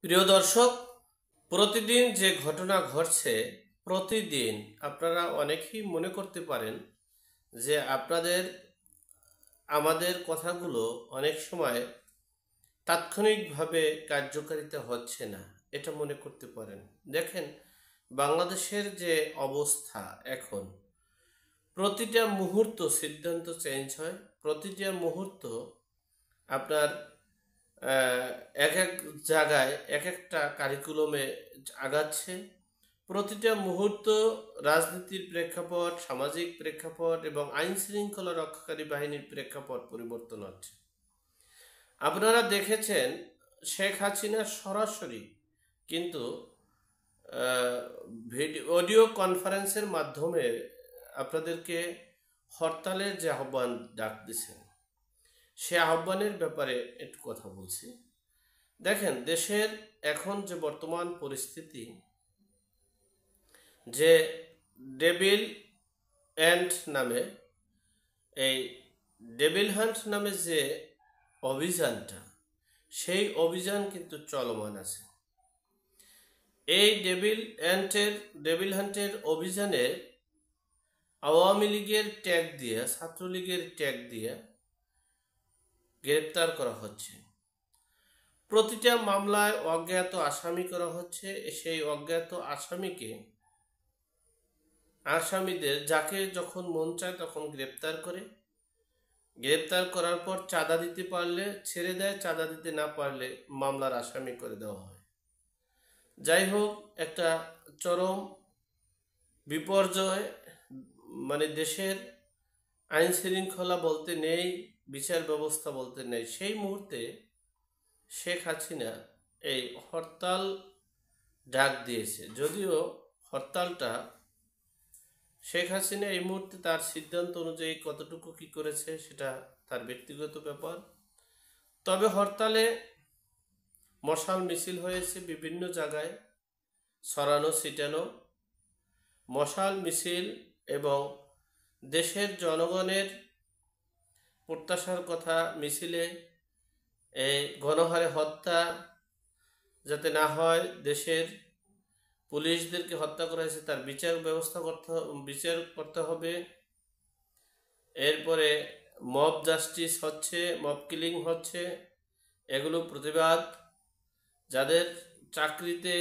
প্রিয় দর্শক, প্রতিদিন যে ঘটনা ঘটছে, প্রতিদিন আপনারা অনেকেই মনে করতে পারেন যে আমাদের কথাগুলো অনেক সময় তাৎক্ষণিকভাবে কার্যকারিতা হচ্ছে না, এটা মনে করতে পারেন। দেখেন, বাংলাদেশের যে অবস্থা এখন, প্রতিটা মুহূর্ত সিদ্ধান্ত চেঞ্জ হয়, প্রতিটা মুহূর্ত আপনার এক এক জায়গায় এক একটা কারিকুলামে আগাচ্ছে। প্রতিটা মুহূর্ত রাজনীতির প্রেক্ষাপট, সামাজিক প্রেক্ষাপট এবং আইন শৃঙ্খলা রক্ষাকারী বাহিনীর প্রেক্ষাপট পরিবর্তন হচ্ছে। আপনারা দেখেছেন শেখ হাসিনা সরাসরি কিন্তু অডিও কনফারেন্সের মাধ্যমে আপনাদেরকে হরতালের যে আহ্বান ডাক দিয়েছেন, সে আহ্বানের ব্যাপারে একটু কথা বলছি। দেখেন, দেশের এখন যে বর্তমান পরিস্থিতি, যে ডেভিল অ্যান্ড নামে এই ডেভিল হান্ট নামে যে অভিযানটা, সেই অভিযান কিন্তু চলমান আছে। এই ডেভিল হান্টের অভিযানে আওয়ামী লীগের ট্যাগ দিয়ে, ছাত্রলীগের ট্যাগ দিয়ে গ্রেপ্তার করা হচ্ছে। প্রতিটা মামলায় অজ্ঞাত আসামি করা হচ্ছে। সেই অজ্ঞাত আসামিদের যাকে যখন মন চায় তখন গ্রেপ্তার করে, গ্রেপ্তার করার পর চাঁদা দিতে পারলে ছেড়ে দেয়, চাঁদা দিতে না পারলে মামলার আসামি করে দেওয়া হয়। যাই হোক, একটা চরম বিপর্যয়, মানে দেশের আইন শৃঙ্খলা বলতে নেই, বিচার ব্যবস্থা বলতে নেই। সেই মুহূর্তে শেখ হাসিনা এই হরতাল ডাক দিয়েছে। যদিও হরতালটা শেখ হাসিনা এই মুহূর্তে তার সিদ্ধান্ত অনুযায়ী কতটুকু কি করেছে সেটা তার ব্যক্তিগত ব্যাপার। তবে হরতালে মশাল মিছিল হয়েছে বিভিন্ন জায়গায়, ছড়ানো ছিটানো মশাল মিছিল এবং দেশের জনগণের প্রত্যাশার কথা মিছিলে এই গণহারে হত্যা যাতে না হয়, দেশের পুলিশদেরকে হত্যা করা হয়েছে তার বিচার করতে হবে। এরপরে মব জাস্টিস হচ্ছে, মব কিলিং হচ্ছে, এগুলো প্রতিবাদ। যাদের চাকরিতে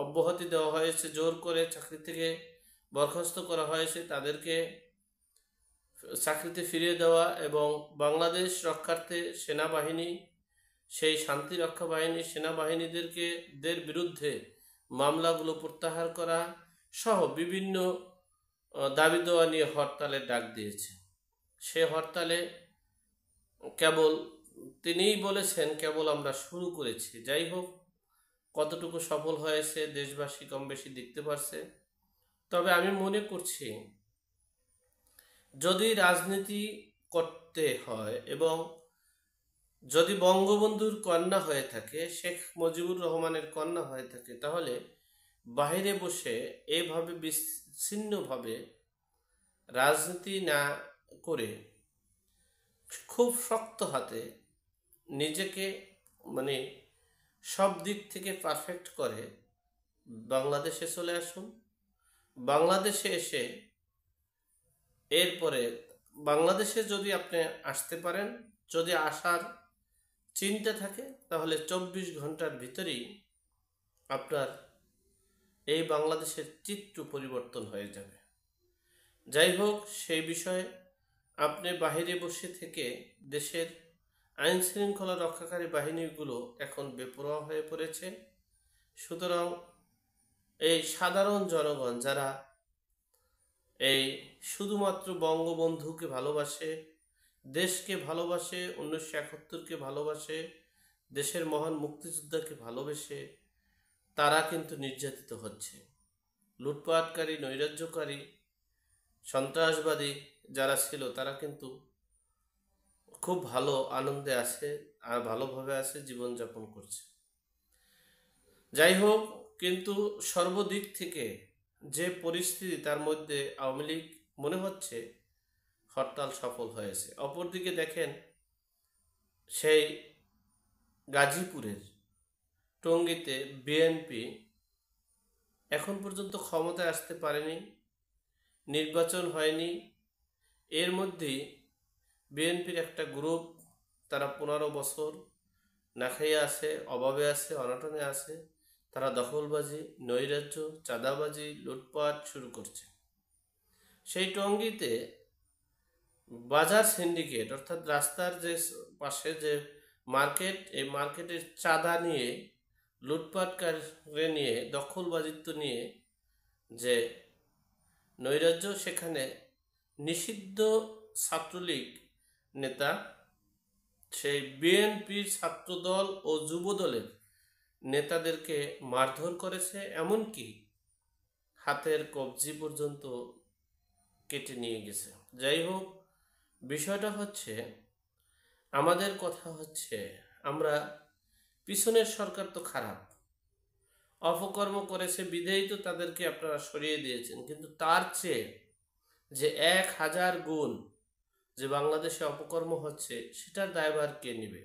অব্যাহতি দেওয়া হয়েছে, জোর করে চাকরি থেকে বরখাস্ত করা হয়েছে, তাদেরকে চাকরিতে ফিরিয়ে দেওয়া এবং বাংলাদেশ রক্ষার্থে সেনাবাহিনী, সেই শান্তি রক্ষা বাহিনী, সেনাবাহিনীদের বিরুদ্ধে মামলাগুলো প্রত্যাহার করা সহ বিভিন্ন দাবি দেওয়া নিয়ে হরতালের ডাক দিয়েছে। সে হরতালে কেবল তিনিই বলেছেন কেবল আমরা শুরু করেছি। যাই হোক, কতটুকু সফল হয়েছে দেশবাসী কম বেশি দেখতে পারছে। তবে আমি মনে করছি, যদি রাজনীতি করতে হয় এবং যদি বঙ্গবন্ধুর কন্যা হয়ে থাকে, শেখ মুজিবুর রহমানের কন্যা হয়ে থাকে, তাহলে বাইরে বসে এইভাবে বিচ্ছিন্নভাবে রাজনীতি না করে খুব শক্ত হাতে নিজেকে মানে সব দিক থেকে পারফেক্ট করে বাংলাদেশে চলে আসুন। বাংলাদেশে এসে এরপরে বাংলাদেশে যদি আপনি আসতে পারেন, যদি আসার চিন্তা থাকে, তাহলে 24 ঘন্টার ভিতরেই আপনার এই বাংলাদেশের চিত্র পরিবর্তন হয়ে যাবে। যাই হোক, সেই বিষয়ে আপনি বাহিরে বসে থেকে দেশের আইন শৃঙ্খলা রক্ষাকারী বাহিনীগুলো এখন বেপরোয়া হয়ে পড়েছে। সুতরাং এই সাধারণ জনগণ যারা এই শুধুমাত্র বঙ্গবন্ধুকে ভালোবাসে, দেশকে ভালোবাসে, 1971কে ভালোবাসে, দেশের মহান মুক্তিযোদ্ধাকে ভালোবেসে, তারা কিন্তু নির্যাতিত হচ্ছে। লুটপাটকারী, নৈরাজ্যকারী, সন্ত্রাসবাদী যারা ছিল তারা কিন্তু খুব ভালো আনন্দে আছে আর ভালোভাবে আছে, জীবনযাপন করছে। যাই হোক, কিন্তু সর্বদিক থেকে যে পরিস্থিতি, তার মধ্যে আওয়ামী লীগ মনে হচ্ছে হরতাল সফল হয়েছে। অপরদিকে দেখেন, সেই গাজীপুরের টঙ্গীতে বিএনপি এখন পর্যন্ত ক্ষমতায় আসতে পারেনি, নির্বাচন হয়নি। এর মধ্যেই বিএনপির একটা গ্রুপ, তারা 15 বছর না খেয়ে আছে, অভাবে আছে, অনটনে আছে। তারা দখলবাজি, নৈরাজ্য, চাঁদাবাজি, লুটপাট শুরু করছে। সেই টঙ্গীতে বাজার সিন্ডিকেট, অর্থাৎ রাস্তার যে পাশে যে মার্কেট, এই মার্কেটের চাঁদা নিয়ে, লুটপাট করে নিয়ে, দখলবাজিত্ব নিয়ে যে নৈরাজ্য, সেখানে নিষিদ্ধ ছাত্রলীগ নেতা সেই বিএনপির ছাত্রদল ও যুবদলের নেতাদেরকে মারধর করেছে, এমনকি হাতের কবজি পর্যন্ত কেটে নিয়ে গেছে। যাই হোক, বিষয়টা হচ্ছে, আমাদের কথা হচ্ছে, আমরা পিছনের সরকার তো খারাপ, অপকর্ম করেছে বিধেই তো তাদেরকে আপনারা সরিয়ে দিয়েছেন, কিন্তু তার চেয়ে যে 1000 গুণ যে বাংলাদেশে অপকর্ম হচ্ছে, সেটার দায়ভার কে নেবে?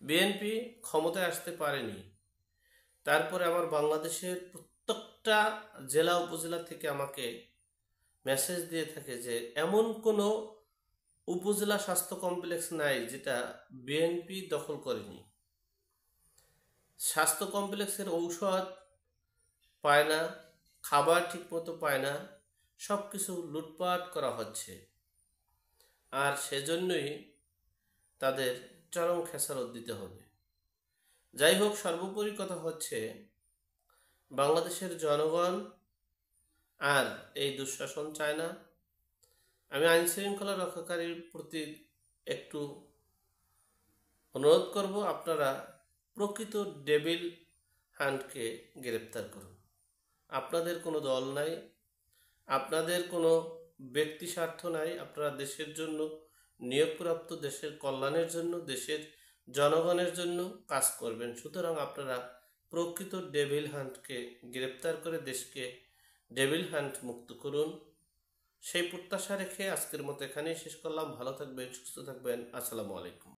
বিএনপি ক্ষমতায় আসতে পারেনি, তারপরে আমার বাংলাদেশের প্রত্যেকটা জেলা উপজেলা থেকে আমাকে মেসেজ দিয়ে থাকে যে এমন কোনো উপজেলা স্বাস্থ্য কমপ্লেক্স নাই যেটা বিএনপি দখল করেনি। স্বাস্থ্য কমপ্লেক্সের ঔষধ পায় না, খাবার ঠিকমতো পায় না, সব কিছু লুটপাট করা হচ্ছে। আর সেজন্যই তাদের চরম খেসারত দিতে হবে। যাই হোক, সর্বোপরি কথা হচ্ছে, বাংলাদেশের জনগণ আর এই দুঃশাসন চায় না। আমি আইন শৃঙ্খলা রক্ষাকারীর প্রতি একটু অনুরোধ করব, আপনারা প্রকৃত ডেভিল হান্টকে গ্রেপ্তার করুন। আপনাদের কোনো দল নাই, আপনাদের কোনো ব্যক্তি স্বার্থ নাই, আপনারা দেশের জন্য নিয়োগপ্রাপ্ত, দেশের কল্যাণের জন্য, দেশের জনগণের জন্য কাজ করবেন। সুতরাং আপনারা প্রকৃত ডেভিল হান্টকে গ্রেপ্তার করে দেশকে ডেভিল হান্ট মুক্ত করুন। সেই প্রত্যাশা রেখে আজকের মতো এখানেই শেষ করলাম। ভালো থাকবেন, সুস্থ থাকবেন। আসসালামু আলাইকুম।